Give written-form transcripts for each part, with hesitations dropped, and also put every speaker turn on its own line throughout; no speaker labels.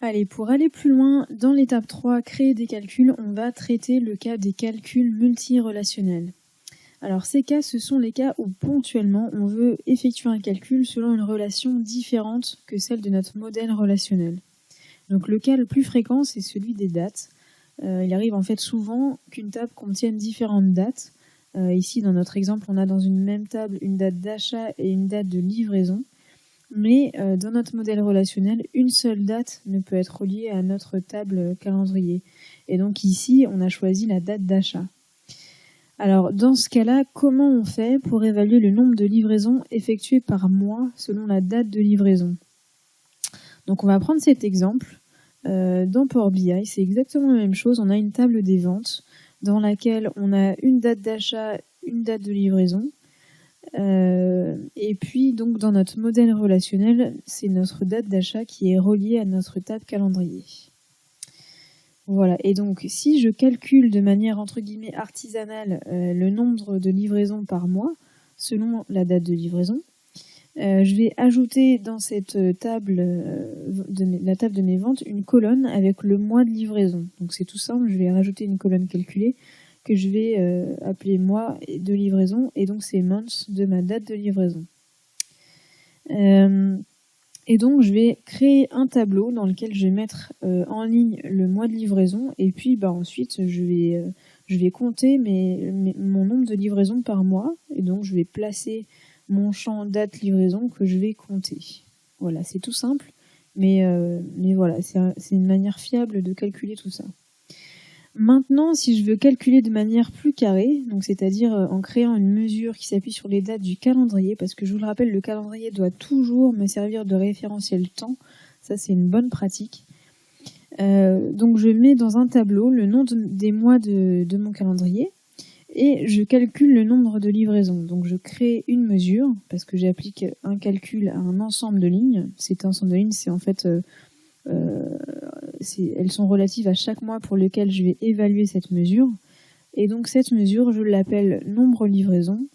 Allez, pour aller plus loin, dans l'étape 3, créer des calculs, on va traiter le cas des calculs multirelationnels. Alors ces cas, ce sont les cas où ponctuellement on veut effectuer un calcul selon une relation différente que celle de notre modèle relationnel. Donc le cas le plus fréquent, c'est celui des dates. Il arrive en fait souvent qu'une table contienne différentes dates. Ici, dans notre exemple, on a dans une même table une date d'achat et une date de livraison. Mais dans notre modèle relationnel, une seule date ne peut être reliée à notre table calendrier. Et donc ici, on a choisi la date d'achat. Alors dans ce cas-là, comment on fait pour évaluer le nombre de livraisons effectuées par mois selon la date de livraison ? Donc on va prendre cet exemple. Dans Power BI, c'est exactement la même chose. On a une table des ventes dans laquelle on a une date d'achat, une date de livraison. Et puis donc dans notre modèle relationnel, c'est notre date d'achat qui est reliée à notre table calendrier. Voilà, et donc si je calcule de manière entre guillemets artisanale le nombre de livraisons par mois selon la date de livraison, je vais ajouter dans cette table, la table de mes ventes, une colonne avec le mois de livraison. Donc c'est tout simple, je vais rajouter une colonne calculée que je vais appeler mois de livraison, et donc c'est months de ma date de livraison. Et donc je vais créer un tableau dans lequel je vais mettre en ligne le mois de livraison, et puis ensuite je vais compter mon nombre de livraisons par mois, et donc je vais placer mon champ date livraison que je vais compter. Voilà, c'est tout simple, mais voilà, c'est une manière fiable de calculer tout ça. Maintenant, si je veux calculer de manière plus carrée, donc c'est-à-dire en créant une mesure qui s'appuie sur les dates du calendrier, parce que je vous le rappelle, le calendrier doit toujours me servir de référentiel temps, ça c'est une bonne pratique. Donc je mets dans un tableau le nom des mois de mon calendrier, et je calcule le nombre de livraisons. Donc je crée une mesure, parce que j'applique un calcul à un ensemble de lignes. Cet ensemble de lignes, c'est en fait... elles sont relatives à chaque mois pour lequel je vais évaluer cette mesure. Et donc cette mesure, je l'appelle nombre livraison,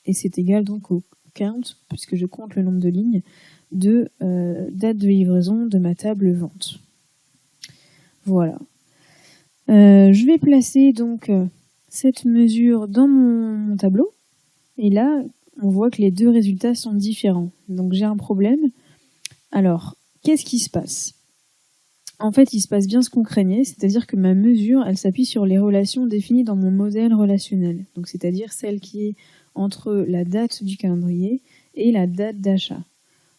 et c'est égal donc au count, puisque je compte le nombre de lignes, de date de livraison de ma table vente. Voilà. Je vais placer donc cette mesure dans mon tableau, et là, on voit que les deux résultats sont différents. Donc j'ai un problème. Alors, qu'est-ce qui se passe ? En fait, il se passe bien ce qu'on craignait, c'est-à-dire que ma mesure, elle s'appuie sur les relations définies dans mon modèle relationnel. Donc, c'est-à-dire celle qui est entre la date du calendrier et la date d'achat.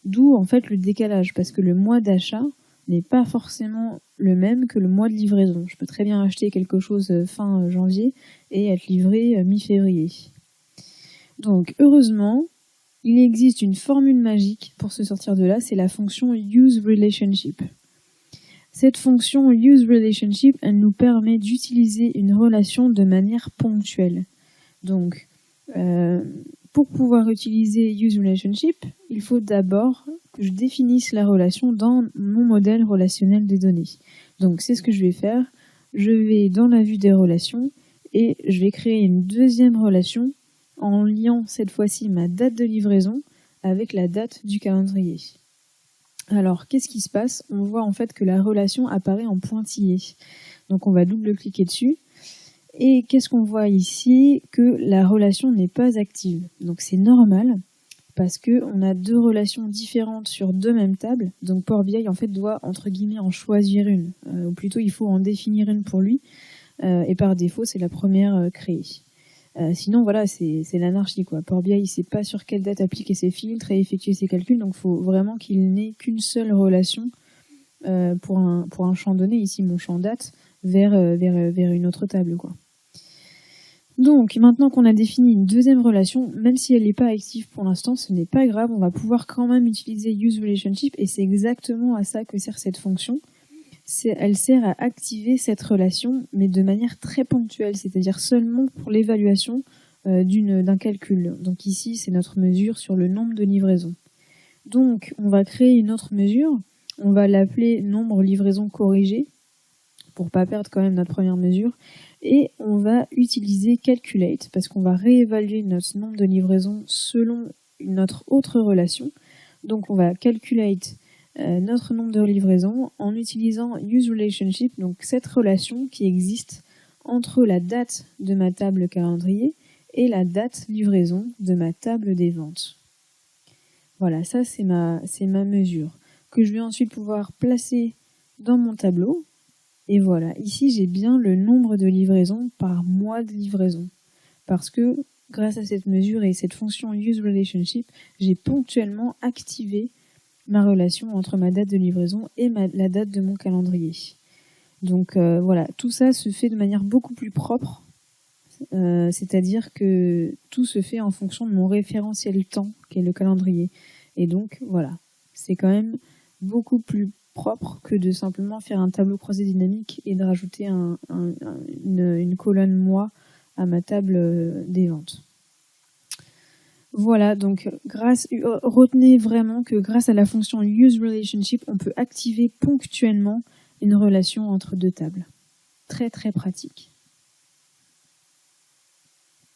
D'où, en fait, le décalage, parce que le mois d'achat n'est pas forcément le même que le mois de livraison. Je peux très bien acheter quelque chose fin janvier et être livré mi-février. Donc, heureusement, il existe une formule magique pour se sortir de là, c'est la fonction useRelationship. Cette fonction useRelationship, elle nous permet d'utiliser une relation de manière ponctuelle. Donc, pour pouvoir utiliser useRelationship, il faut d'abord que je définisse la relation dans mon modèle relationnel des données. Donc, c'est ce que je vais faire. Je vais dans la vue des relations et je vais créer une deuxième relation en liant cette fois-ci ma date de livraison avec la date du calendrier. Alors, qu'est-ce qui se passe ? On voit en fait que la relation apparaît en pointillé. Donc, on va double-cliquer dessus. Et qu'est-ce qu'on voit ici ? Que la relation n'est pas active. Donc, c'est normal parce qu'on a deux relations différentes sur deux mêmes tables. Donc, Power BI en fait doit, entre guillemets, en choisir une. Ou plutôt, il faut en définir une pour lui. Et par défaut, c'est la première créée. Sinon, voilà, c'est l'anarchie, quoi. Power BI, il ne sait pas sur quelle date appliquer ses filtres et effectuer ses calculs, donc il faut vraiment qu'il n'ait qu'une seule relation pour un champ donné, ici mon champ date, vers une autre table, quoi. Donc, maintenant qu'on a défini une deuxième relation, même si elle n'est pas active pour l'instant, ce n'est pas grave, on va pouvoir quand même utiliser useRelationship, et c'est exactement à ça que sert cette fonction. Elle sert à activer cette relation, mais de manière très ponctuelle, c'est-à-dire seulement pour l'évaluation d'un calcul. Donc ici, c'est notre mesure sur le nombre de livraisons. Donc, on va créer une autre mesure, on va l'appeler nombre livraison corrigé, pour pas perdre quand même notre première mesure, et on va utiliser calculate, parce qu'on va réévaluer notre nombre de livraisons selon notre autre relation. Donc on va calculate notre nombre de livraison en utilisant useRelationship, donc cette relation qui existe entre la date de ma table calendrier et la date livraison de ma table des ventes. Voilà, ça c'est ma mesure que je vais ensuite pouvoir placer dans mon tableau. Et voilà, ici j'ai bien le nombre de livraisons par mois de livraison. Parce que grâce à cette mesure et cette fonction useRelationship, j'ai ponctuellement activé ma relation entre ma date de livraison et la date de mon calendrier. Donc voilà, tout ça se fait de manière beaucoup plus propre, c'est-à-dire que tout se fait en fonction de mon référentiel temps, qui est le calendrier. Et donc voilà, c'est quand même beaucoup plus propre que de simplement faire un tableau croisé dynamique et de rajouter une colonne mois à ma table des ventes. Voilà, donc retenez vraiment que grâce à la fonction useRelationship, on peut activer ponctuellement une relation entre deux tables. Très très pratique.